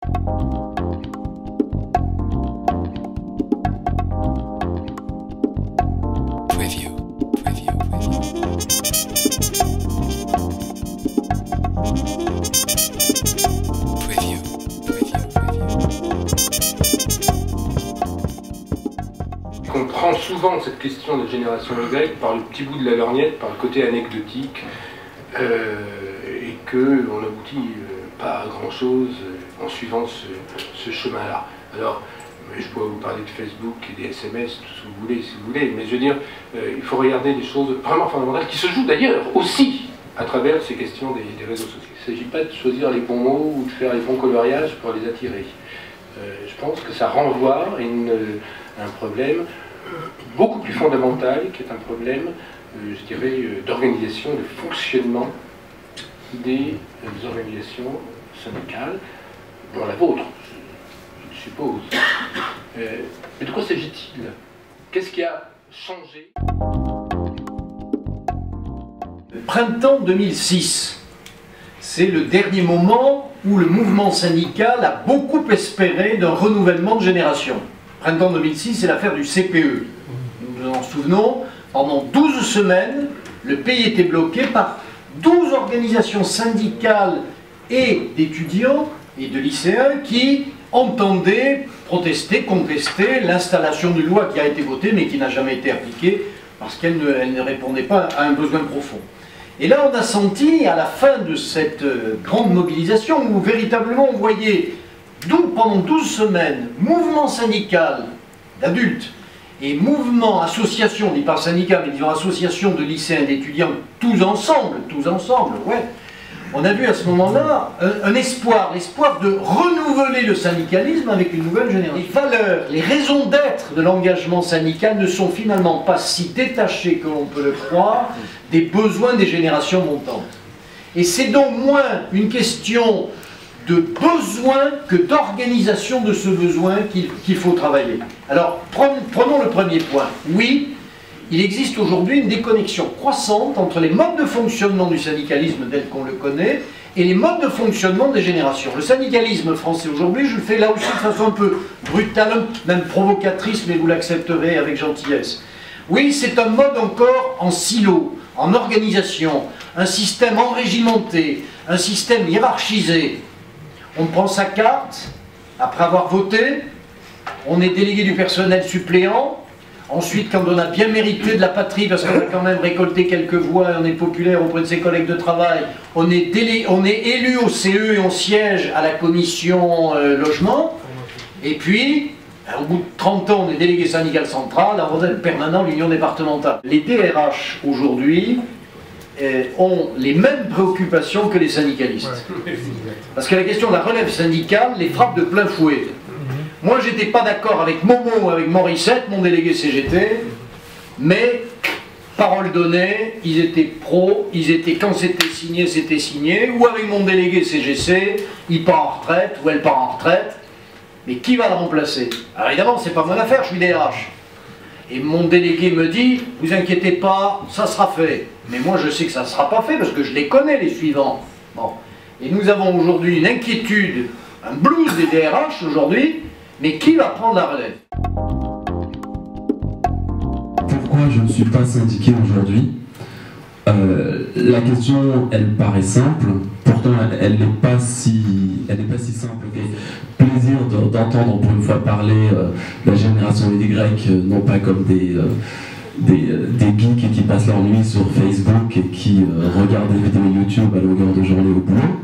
On prend souvent cette question de génération Y par le petit bout de la lorgnette, par le côté anecdotique, et qu'on n'aboutit pas à grand-chose en suivant ce chemin-là. Alors, je pourrais vous parler de Facebook et des SMS, tout ce que vous voulez, si vous voulez, mais je veux dire, il faut regarder des choses vraiment fondamentales qui se jouent d'ailleurs aussi à travers ces questions des réseaux sociaux. Il ne s'agit pas de choisir les bons mots ou de faire les bons coloriages pour les attirer. Je pense que ça renvoie à un problème beaucoup plus fondamental, qui est un problème, je dirais, d'organisation, de fonctionnement des organisations syndicales, dont la vôtre, je suppose. Mais de quoi s'agit-il? Qu'est-ce qui a changé? Le printemps 2006, c'est le dernier moment où le mouvement syndical a beaucoup espéré d'un renouvellement de génération. Printemps 2006, c'est l'affaire du CPE. Nous nous en souvenons, pendant 12 semaines, le pays était bloqué par 12 organisations syndicales et d'étudiants et de lycéens qui entendaient protester, contester l'installation d'une loi qui a été votée mais qui n'a jamais été appliquée parce qu'elle ne répondait pas à un besoin profond. Et là, on a senti, à la fin de cette grande mobilisation, où véritablement on voyait pendant 12 semaines, mouvement syndical d'adultes et mouvement, association, on dit pas syndicat, mais disons association de lycéens et d'étudiants, tous ensemble, ouais. On a vu à ce moment-là un espoir, l'espoir de renouveler le syndicalisme avec une nouvelle génération. Les valeurs, les raisons d'être de l'engagement syndical ne sont finalement pas si détachées que l'on peut le croire des besoins des générations montantes. Et c'est donc moins une question de besoin que d'organisation de ce besoin qu'il faut travailler. Alors, prenons le premier point. Oui, il existe aujourd'hui une déconnexion croissante entre les modes de fonctionnement du syndicalisme tel qu'on le connaît et les modes de fonctionnement des générations. Le syndicalisme français aujourd'hui, je le fais là aussi de façon un peu brutale, même provocatrice, mais vous l'accepterez avec gentillesse. Oui, c'est un mode encore en silo, en organisation, un système enrégimenté, un système hiérarchisé. On prend sa carte, après avoir voté, on est délégué du personnel suppléant. Ensuite, quand on a bien mérité de la patrie, parce qu'on a quand même récolté quelques voix, on est populaire auprès de ses collègues de travail, on est élu au CE et on siège à la commission logement. Et puis, au bout de 30 ans, on est délégué syndical central, avant d'être permanent l'union départementale. Les DRH, aujourd'hui, ont les mêmes préoccupations que les syndicalistes. Parce que la question de la relève syndicale les frappe de plein fouet. Moi, j'étais pas d'accord avec Momo ou avec Morissette, mon délégué CGT, mais, parole donnée, ils étaient pros, quand c'était signé, ou avec mon délégué CGC, il part en retraite, ou elle part en retraite, mais qui va le remplacer? Alors évidemment, c'est pas mon affaire, je suis DRH. Et mon délégué me dit, vous inquiétez pas, ça sera fait. Mais moi, je sais que ça ne sera pas fait, parce que je les connais, les suivants. Bon. Et nous avons aujourd'hui une inquiétude, un blues des DRH aujourd'hui, mais qui va prendre la relève? Pourquoi je ne suis pas syndiqué aujourd'hui? La question, elle paraît simple, pourtant elle n'est pas si simple. Plaisir d'entendre pour une fois parler de la génération Y, non pas comme des geeks qui passent leur nuit sur Facebook et qui regardent des vidéos YouTube à longueur de journée au boulot.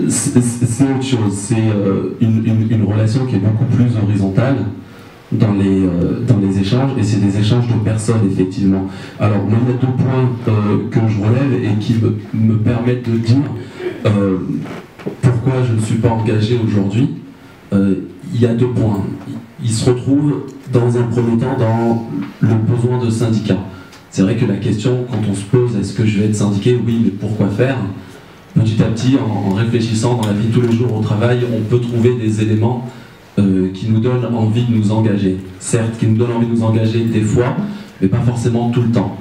C'est autre chose, c'est une relation qui est beaucoup plus horizontale dans les échanges, et c'est des échanges de personnes, effectivement. Alors, moi, il y a deux points que je relève et qui me permettent de dire pourquoi je ne suis pas engagé aujourd'hui. Il y a deux points. Il se retrouve, dans un premier temps, dans le besoin de syndicat. C'est vrai que la question, quand on se pose, est-ce que je vais être syndiqué? Oui, mais pourquoi faire? Petit à petit, en réfléchissant dans la vie de tous les jours au travail, on peut trouver des éléments qui nous donnent envie de nous engager. Certes, qui nous donnent envie de nous engager des fois, mais pas forcément tout le temps.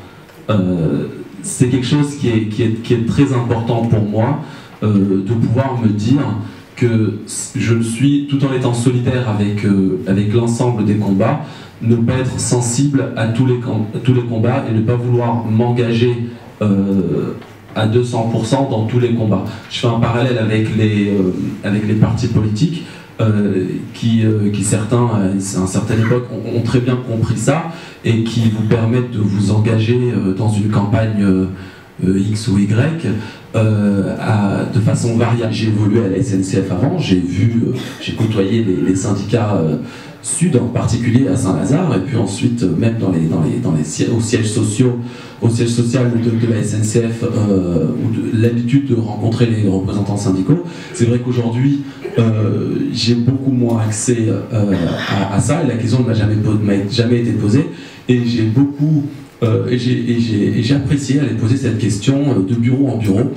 C'est quelque chose qui est très important pour moi, de pouvoir me dire que je suis, tout en étant solidaire avec l'ensemble des combats, ne pas être sensible à tous les combats et ne pas vouloir m'engager à 200% dans tous les combats. Je fais un parallèle avec les partis politiques qui certains, à une certaine époque, ont très bien compris ça et qui vous permettent de vous engager dans une campagne X ou Y de façon variable. J'ai évolué à la SNCF avant, j'ai côtoyé les syndicats sud, en particulier à Saint-Lazare, et puis ensuite même au siège social de la SNCF, ou l'habitude de rencontrer les représentants syndicaux. C'est vrai qu'aujourd'hui j'ai beaucoup moins accès à ça, et la question ne m'a jamais été posée, et j'ai beaucoup j'ai apprécié aller poser cette question de bureau en bureau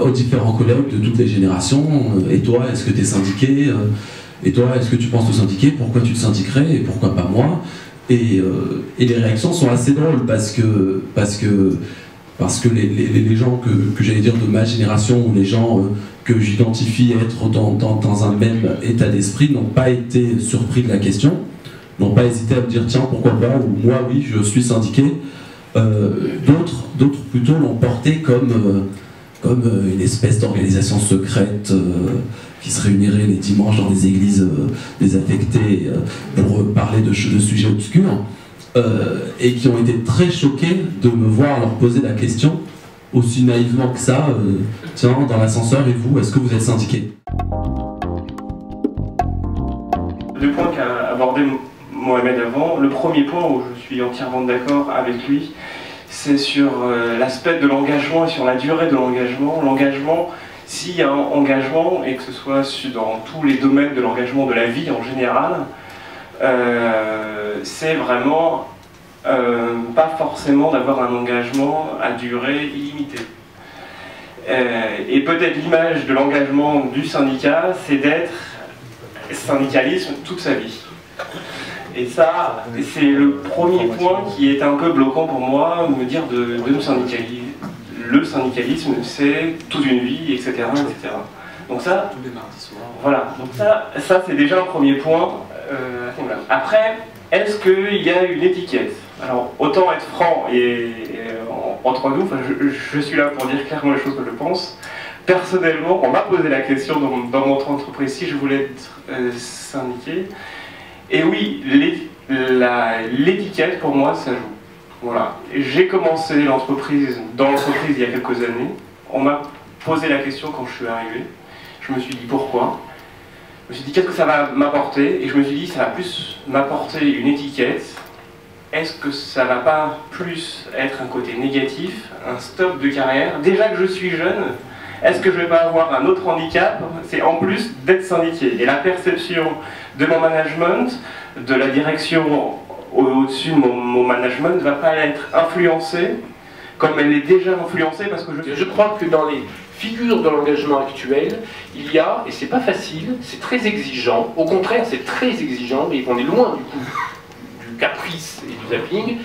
aux différents collègues de toutes les générations. Et toi, est-ce que tu es syndiqué? Et toi, est-ce que tu penses te syndiquer? Pourquoi tu te syndiquerais? Et pourquoi pas moi? Et les réactions sont assez drôles parce que les gens que j'allais dire de ma génération, ou les gens que j'identifie être dans un même état d'esprit, n'ont pas été surpris de la question, n'ont pas hésité à me dire tiens, pourquoi pas, ou moi oui, je suis syndiqué. D'autres plutôt l'ont porté comme une espèce d'organisation secrète qui se réunirait les dimanches dans les églises désaffectées pour parler de sujets obscurs, et qui ont été très choqués de me voir leur poser la question aussi naïvement que ça, tiens, dans l'ascenseur, et vous, est-ce que vous êtes syndiqué? Deux points qu'a abordé Mohamed avant. Le premier point où je suis entièrement d'accord avec lui, c'est sur l'aspect de l'engagement et sur la durée de l'engagement. L'engagement, s'il y a un engagement, et que ce soit dans tous les domaines de l'engagement de la vie en général, c'est vraiment pas forcément d'avoir un engagement à durée illimitée. Et peut-être l'image de l'engagement du syndicat, c'est d'être syndicalisme toute sa vie. Et ça, c'est le premier point qui est un peu bloquant pour moi, me dire de me syndicaliser. Le syndicalisme, c'est toute une vie, etc., etc. Donc ça, voilà. Donc ça c'est déjà un premier point. Après, est-ce qu'il y a une étiquette? Alors, autant être franc et entre nous, je suis là pour dire clairement les choses que je pense. Personnellement, on m'a posé la question dans notre entreprise si je voulais être syndiqué. Et oui, l'étiquette pour moi, ça joue. Voilà. J'ai commencé dans l'entreprise il y a quelques années. On m'a posé la question quand je suis arrivé. Je me suis dit pourquoi. Je me suis dit qu'est-ce que ça va m'apporter, et je me suis dit ça va plus m'apporter une étiquette. Est-ce que ça va pas plus être un côté négatif, un stop de carrière? Déjà que je suis jeune, est-ce que je vais pas avoir un autre handicap? C'est en plus d'être syndiqué. Et la perception de mon management, de la direction au-dessus de mon management, ne va pas être influencée comme elle est déjà influencée, parce que je crois que dans les figures de l'engagement actuel, il y a, et c'est pas facile, c'est très exigeant, au contraire c'est très exigeant, mais on est loin du coup du caprice et du zapping,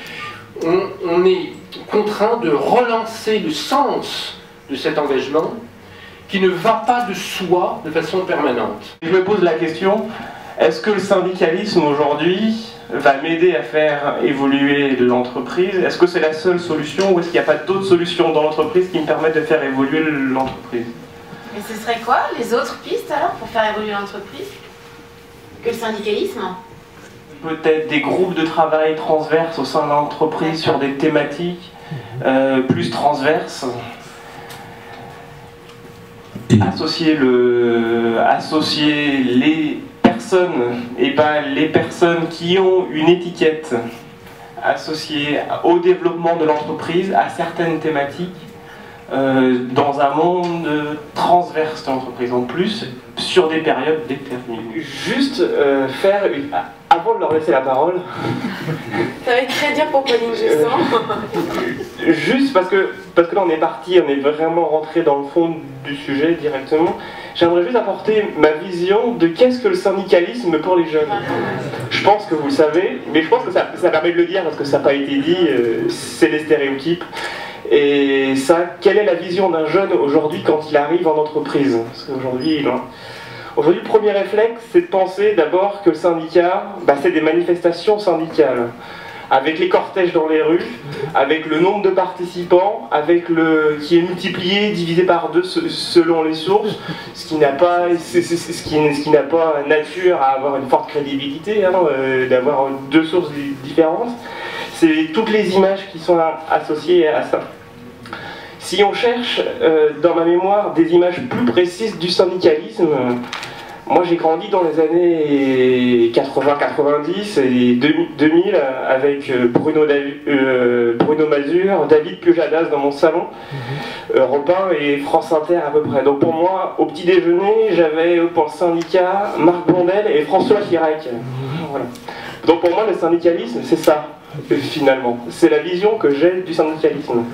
on est contraint de relancer le sens de cet engagement qui ne va pas de soi de façon permanente. Je me pose la question, est-ce que le syndicalisme aujourd'hui va m'aider à faire évoluer l'entreprise? Est-ce que c'est la seule solution, ou est-ce qu'il n'y a pas d'autres solutions dans l'entreprise qui me permettent de faire évoluer l'entreprise? Et ce serait quoi les autres pistes alors pour faire évoluer l'entreprise que le syndicalisme? Peut-être des groupes de travail transverses au sein de l'entreprise sur des thématiques plus transverses. Associer les personnes, et pas les personnes qui ont une étiquette, associée au développement de l'entreprise, à certaines thématiques, dans un monde transverse de l'entreprise, en plus, sur des périodes déterminées. Juste faire une... Avant de leur laisser la parole... Ça va être très dur pour Pauline, je sens. Juste parce que là on est parti, on est vraiment rentré dans le fond du sujet directement. J'aimerais juste apporter ma vision de qu'est-ce que le syndicalisme pour les jeunes. Je pense que vous le savez, mais je pense que ça permet de le dire parce que ça n'a pas été dit, c'est les stéréotypes. Et ça, quelle est la vision d'un jeune aujourd'hui quand il arrive en entreprise? Parce qu'aujourd'hui, le premier réflexe, c'est de penser d'abord que le syndicat, c'est des manifestations syndicales. Avec les cortèges dans les rues, avec le nombre de participants, qui est multiplié, divisé par 2 selon les sources, ce qui n'a pas nature à avoir une forte crédibilité, d'avoir 2 sources différentes. C'est toutes les images qui sont associées à ça. Si on cherche dans ma mémoire des images plus précises du syndicalisme, moi j'ai grandi dans les années 80-90 et 2000 avec Bruno Mazur, David Pujadas dans mon salon, Europe 1 et France Inter à peu près. Donc pour moi, au petit déjeuner, j'avais pour le syndicat Marc Blondel et François Chirac. Voilà. Donc pour moi, le syndicalisme, c'est ça, finalement. C'est la vision que j'ai du syndicalisme.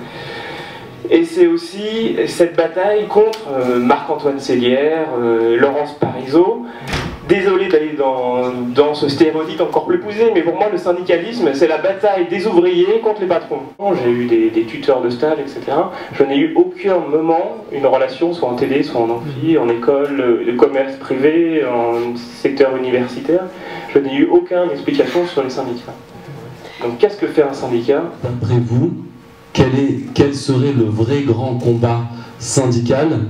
Et c'est aussi cette bataille contre Marc-Antoine Sélière, Laurence Parisot. Désolé d'aller dans ce stéréotype encore plus poussé, mais pour moi le syndicalisme c'est la bataille des ouvriers contre les patrons. J'ai eu des tuteurs de stage, etc. Je n'ai eu aucun moment une relation, soit en télé, soit en amphi, en école de commerce privé, en secteur universitaire. Je n'ai eu aucune explication sur les syndicats. Donc qu'est-ce que fait un syndicat? D'après vous, quel serait le vrai grand combat syndical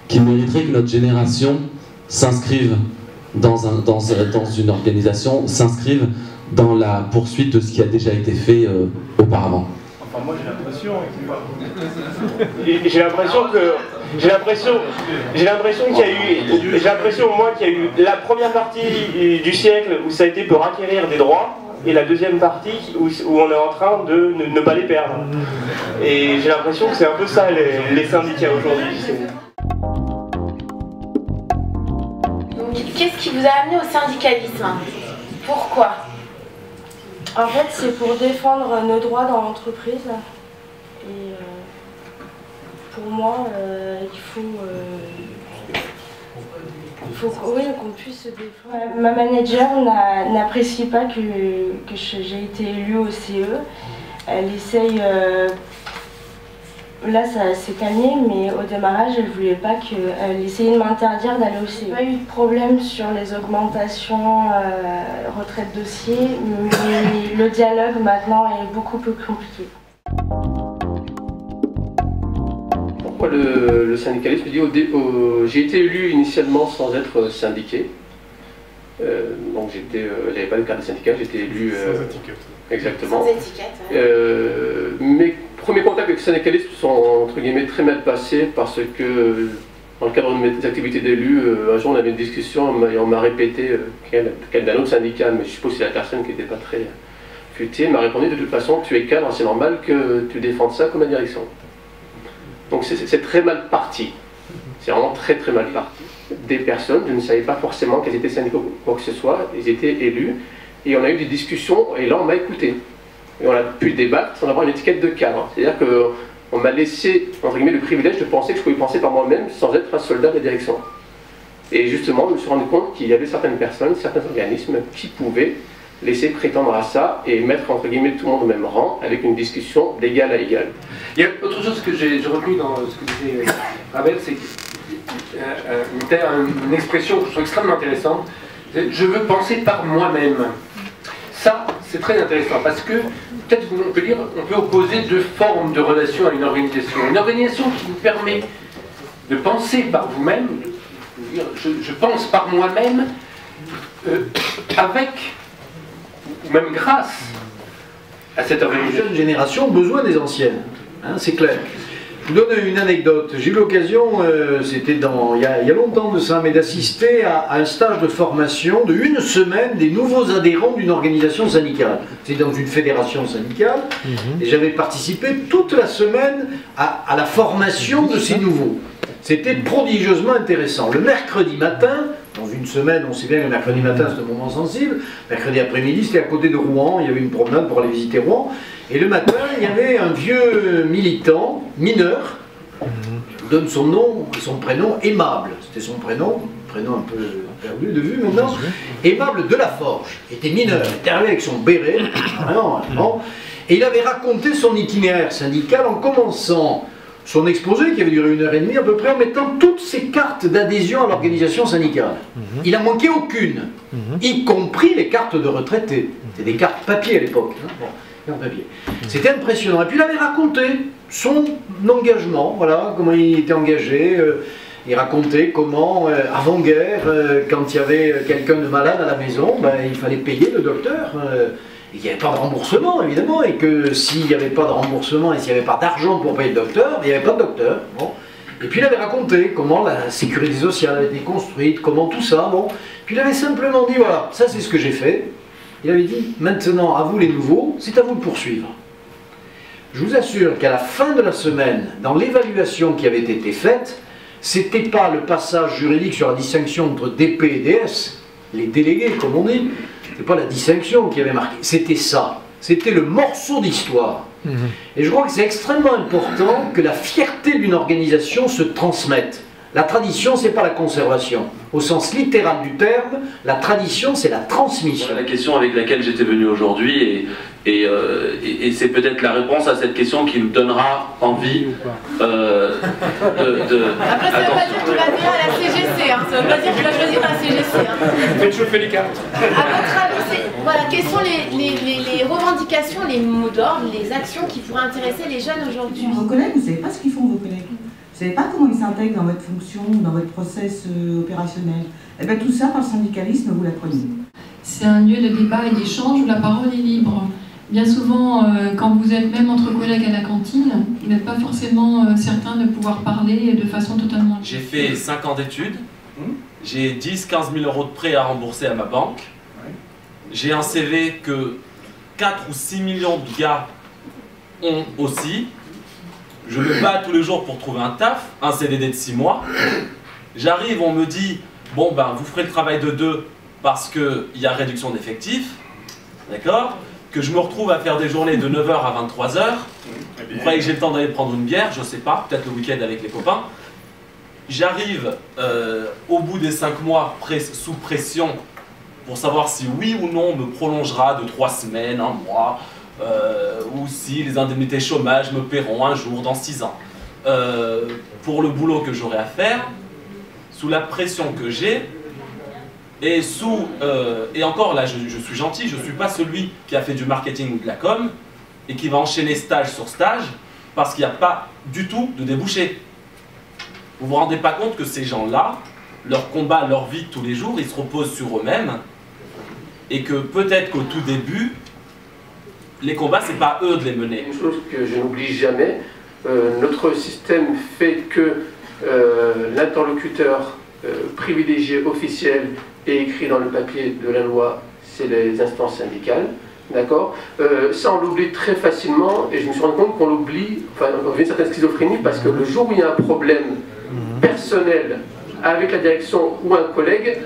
qui mériterait que notre génération s'inscrive dans une organisation, s'inscrive dans la poursuite de ce qui a déjà été fait auparavant? Enfin, moi j'ai l'impression. J'ai l'impression qu'il y a eu la première partie du siècle où ça a été pour acquérir des droits, et la deuxième partie où on est en train de ne pas les perdre. Et j'ai l'impression que c'est un peu ça les syndicats aujourd'hui. Donc qu'est-ce qui vous a amené au syndicalisme? Pourquoi? En fait, c'est pour défendre nos droits dans l'entreprise. Et pour moi, il faut qu'on puisse se défendre. Ma manager n'apprécie pas que j'ai été élue au CE. Elle essaye... Là, ça s'est calmé, mais au démarrage, elle voulait pas elle essayait de m'interdire d'aller au CE. Il n'y a pas eu de problème sur les augmentations, retraite dossier, mais le dialogue maintenant est beaucoup plus compliqué. Pourquoi le syndicalisme? J'ai été élu initialement sans être syndiqué. Donc j'avais pas de carte de syndicat, j'étais élu... Sans étiquette. Exactement. Sans étiquette. Mes premiers contacts avec le syndicalisme sont entre guillemets très mal passés parce que dans le cadre de mes activités d'élu, un jour on avait une discussion et on m'a répété d'un autre syndicat, mais je suppose que c'est la personne qui n'était pas très futée, m'a répondu de toute façon tu es cadre, c'est normal que tu défendes ça comme la direction. Donc c'est très mal parti. C'est vraiment très très mal parti. Des personnes, je ne savais pas forcément qu'elles étaient syndicats ou quoi que ce soit, ils étaient élus, et on a eu des discussions, et là on m'a écouté. Et on a pu débattre sans avoir une étiquette de cadre. C'est-à-dire qu'on m'a laissé, entre guillemets, le privilège de penser que je pouvais penser par moi-même sans être un soldat de la direction. Et justement, je me suis rendu compte qu'il y avait certaines personnes, certains organismes qui pouvaient laisser prétendre à ça et mettre, entre guillemets, tout le monde au même rang avec une discussion d'égal à égal. Il y a autre chose que j'ai retenu dans ce que disait Ravel, c'est une expression que je trouve extrêmement intéressante. Je veux penser par moi-même. Ça, c'est très intéressant parce que peut-être on peut dire, on peut opposer 2 formes de relation à une organisation. Une organisation qui vous permet de penser par vous-même, je pense par moi-même, avec ou même grâce à cette organisation. Les jeunes générations ont besoin des anciennes, hein, c'est clair. Je vous donne une anecdote. J'ai eu l'occasion, c'était il y a longtemps de ça, mais d'assister à un stage de formation de 1 semaine des nouveaux adhérents d'une organisation syndicale. C'était dans une fédération syndicale, et j'avais participé toute la semaine à la formation de ces nouveaux. C'était prodigieusement intéressant. Le mercredi matin, dans 1 semaine, on sait bien que le mercredi matin c'est un moment sensible, mercredi après-midi c'était à côté de Rouen, il y avait une promenade pour aller visiter Rouen, et le matin il y avait un vieux militant, mineur, je vous donne son nom et son prénom, Aimable, c'était son prénom un peu perdu de vue maintenant, Aimable de la Forge, était mineur, était arrivé avec son béret, vraiment, Et il avait raconté son itinéraire syndical en commençant son exposé, qui avait duré 1h30 à peu près, en mettant toutes ses cartes d'adhésion à l'organisation syndicale. Il n'en manquait aucune, y compris les cartes de retraités. C'était des cartes papier à l'époque. Hein. Bon, papier. C'était impressionnant. Et puis il avait raconté son engagement, voilà, comment il était engagé. Il racontait comment, avant-guerre, quand il y avait quelqu'un de malade à la maison, ben, il fallait payer le docteur. Il n'y avait pas de remboursement, évidemment, et que s'il n'y avait pas de remboursement et s'il n'y avait pas d'argent pour payer le docteur, il n'y avait pas de docteur. Bon. Et puis il avait raconté comment la sécurité sociale avait été construite, comment tout ça. Bon. Puis il avait simplement dit, voilà, ça c'est ce que j'ai fait. Il avait dit, maintenant, à vous les nouveaux, c'est à vous de poursuivre. Je vous assure qu'à la fin de la semaine, dans l'évaluation qui avait été faite, c'était pas le passage juridique sur la distinction entre DP et DS, les délégués, comme on dit, c'était pas la distinction qui avait marqué, c'était ça. C'était le morceau d'histoire. Et je crois que c'est extrêmement important que la fierté d'une organisation se transmette. La tradition, c'est pas la conservation. Au sens littéral du terme, la tradition, c'est la transmission. Voilà la question avec laquelle j'étais venu aujourd'hui, et c'est peut-être la réponse à cette question qui nous donnera envie Après, ça ne veut pas dire que tu vas venir à la CGC, hein. Ça ne veut pas dire que tu vas choisir la CGC. Hein. Faites chauffer les cartes. À votre avis, voilà, quelles sont les revendications, les mots d'ordre, les actions qui pourraient intéresser les jeunes aujourd'hui? Vos collègues, vous ne savez pas ce qu'ils font, vos collègues. Vous ne savez pas comment ils s'intègrent dans votre fonction, dans votre process opérationnel. Et bien tout ça, par le syndicalisme, vous l'apprenez. C'est un lieu de débat et d'échange où la parole est libre. Bien souvent, quand vous êtes même entre collègues à la cantine, vous n'êtes pas forcément certain de pouvoir parler de façon totalement... J'ai fait 5 ans d'études, j'ai 10-15 000 euros de prêts à rembourser à ma banque, j'ai un CV que 4 ou 6 millions de gars ont aussi. Je me bats tous les jours pour trouver un taf, un CDD de 6 mois. J'arrive, on me dit, bon ben vous ferez le travail de 2 parce qu'il y a réduction d'effectifs, d'accord? Que je me retrouve à faire des journées de 9h à 23h. Vous croyez que j'ai le temps d'aller prendre une bière? Je sais pas, peut-être le week-end avec les copains. J'arrive au bout des 5 mois sous pression pour savoir si oui ou non on me prolongera de 3 semaines, 1 mois. Ou si les indemnités chômage me paieront un jour dans 6 ans. Pour le boulot que j'aurai à faire, sous la pression que j'ai, et encore là je suis gentil, je ne suis pas celui qui a fait du marketing ou de la com, et qui va enchaîner stage sur stage, parce qu'il n'y a pas du tout de débouché. Vous vous rendez pas compte que ces gens-là, leur combat, leur vie de tous les jours, ils se reposent sur eux-mêmes, et que peut-être qu'au tout début, les combats, c'est pas eux de les mener. Une chose que je n'oublie jamais, notre système fait que l'interlocuteur privilégié, officiel et écrit dans le papier de la loi, c'est les instances syndicales. D'accord, ça on l'oublie très facilement, et je me suis rendu compte qu'on l'oublie, enfin on vit une certaine schizophrénie, parce que le jour où il y a un problème personnel avec la direction ou un collègue,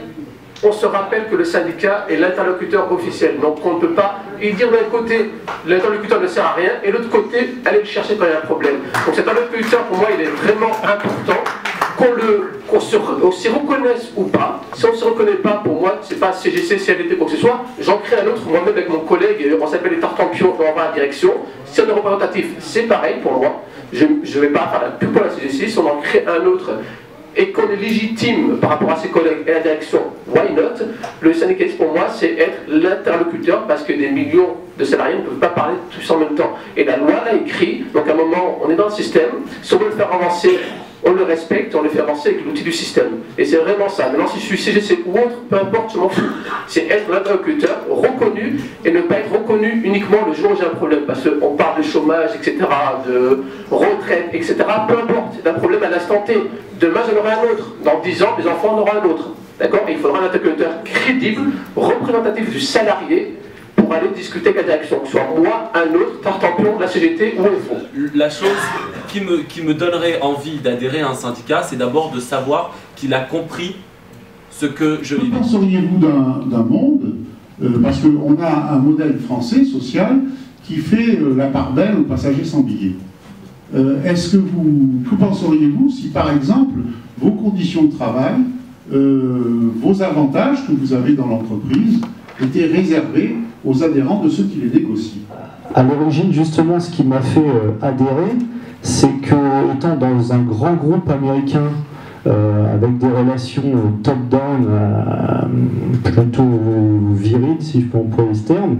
on se rappelle que le syndicat est l'interlocuteur officiel. Donc on ne peut pas dire d'un côté l'interlocuteur ne sert à rien et de l'autre côté aller le chercher quand il y a un problème. Donc cet interlocuteur pour moi il est vraiment important, qu'on s'y reconnaisse ou pas. Si on ne se reconnaît pas, pour moi, c'est pas CGC, CLT, quoi que ce soit, j'en crée un autre, moi-même avec mon collègue, on s'appelle les Tartampions, on va à la direction. Si on est représentatif, c'est pareil pour moi. Je ne vais pas faire la pub pour la CGC, si on en crée un autre et qu'on est légitime par rapport à ses collègues et à la direction, why not? Le syndicalisme pour moi c'est être l'interlocuteur, parce que des millions de salariés ne peuvent pas parler tous en même temps. Et la loi l'a écrit, donc à un moment on est dans le système, si on veut le faire avancer, on le respecte, on le fait avancer avec l'outil du système. Et c'est vraiment ça. Maintenant si je suis CGC ou autre, peu importe, je m'en fous. C'est être l'interlocuteur reconnu et ne pas être reconnu uniquement le jour où j'ai un problème. Parce qu'on parle de chômage, etc., de retraite, etc. Peu importe, c'est un problème à l'instant T. Demain j'en aurai un autre. Dans 10 ans, mes enfants en auront un autre. D'accord? Et il faudra un interlocuteur crédible, représentatif du salarié, pour aller discuter avec la direction, que ce soit moi, un autre, Tartampion, la CGT ou FO. La chose qui me donnerait envie d'adhérer à un syndicat, c'est d'abord de savoir qu'il a compris ce que je vivais. Que penseriez-vous d'un monde, parce qu'on a un modèle français, social, qui fait la part belle aux passagers sans billets. Que penseriez-vous si, par exemple, vos conditions de travail, vos avantages que vous avez dans l'entreprise, étaient réservés aux adhérents de ceux qui les négocient? À l'origine, justement, ce qui m'a fait adhérer, c'est que, étant dans un grand groupe américain, avec des relations top-down, plutôt viriles, si je peux employer ce terme,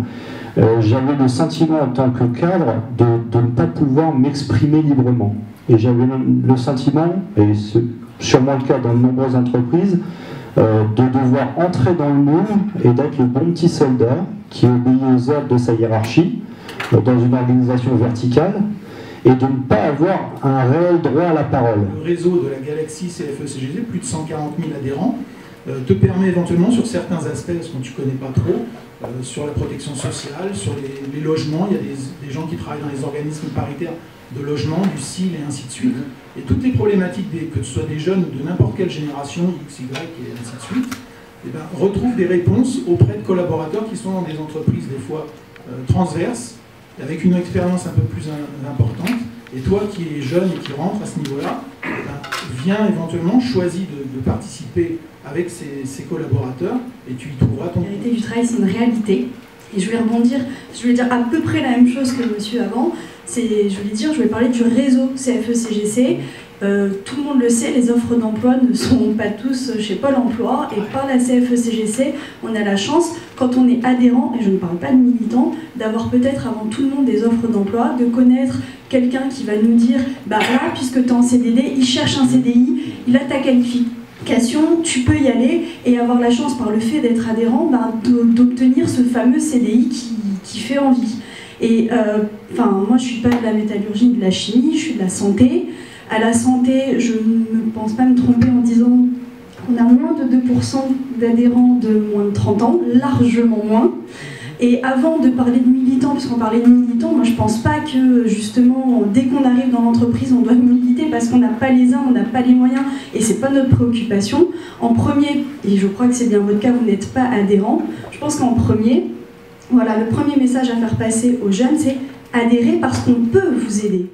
j'avais le sentiment en tant que cadre de ne pas pouvoir m'exprimer librement. Et j'avais le sentiment, et c'est sûrement le cas dans de nombreuses entreprises, de devoir entrer dans le moule et d'être le bon petit soldat qui obéit aux ordres de sa hiérarchie dans une organisation verticale et de ne pas avoir un réel droit à la parole. Le réseau de la galaxie CFE-CGC, plus de 140 000 adhérents, te permet éventuellement sur certains aspects, parce que tu ne connais pas trop, sur la protection sociale, sur les logements, il y a des gens qui travaillent dans les organismes paritaires de logement, du CIL et ainsi de suite. Et toutes les problématiques, que ce soit des jeunes ou de n'importe quelle génération, X, Y et ainsi de suite, eh ben, retrouvent des réponses auprès de collaborateurs qui sont dans des entreprises des fois transverses, avec une expérience un peu plus importante. Et toi qui es jeune et qui rentre à ce niveau-là, eh ben, viens éventuellement, choisis de participer avec ces collaborateurs et tu y trouveras ton... La réalité du travail, c'est une réalité. Et je voulais rebondir, je voulais dire à peu près la même chose que le monsieur avant. Je voulais parler du réseau CFE-CGC. Tout le monde le sait, les offres d'emploi ne sont pas tous chez Pôle emploi. Et par la CFE-CGC, on a la chance, quand on est adhérent, et je ne parle pas de militant, d'avoir peut-être avant tout le monde des offres d'emploi, de connaître quelqu'un qui va nous dire « bah là, puisque tu es en CDD, il cherche un CDI, il a ta qualification, tu peux y aller » et avoir la chance, par le fait d'être adhérent, d'obtenir ce fameux CDI qui fait envie. Et moi, je ne suis pas de la métallurgie, de la chimie, je suis de la santé. À la santé, je ne pense pas me tromper en disant qu'on a moins de 2% d'adhérents de moins de 30 ans, largement moins. Et avant de parler de militants, puisqu'on parlait de militants, moi je ne pense pas que justement, dès qu'on arrive dans l'entreprise, on doit militer parce qu'on n'a pas les uns, on n'a pas les moyens, et ce n'est pas notre préoccupation. En premier, et je crois que c'est bien votre cas, vous n'êtes pas adhérent, je pense qu'en premier, voilà, le premier message à faire passer aux jeunes, c'est adhérer parce qu'on peut vous aider.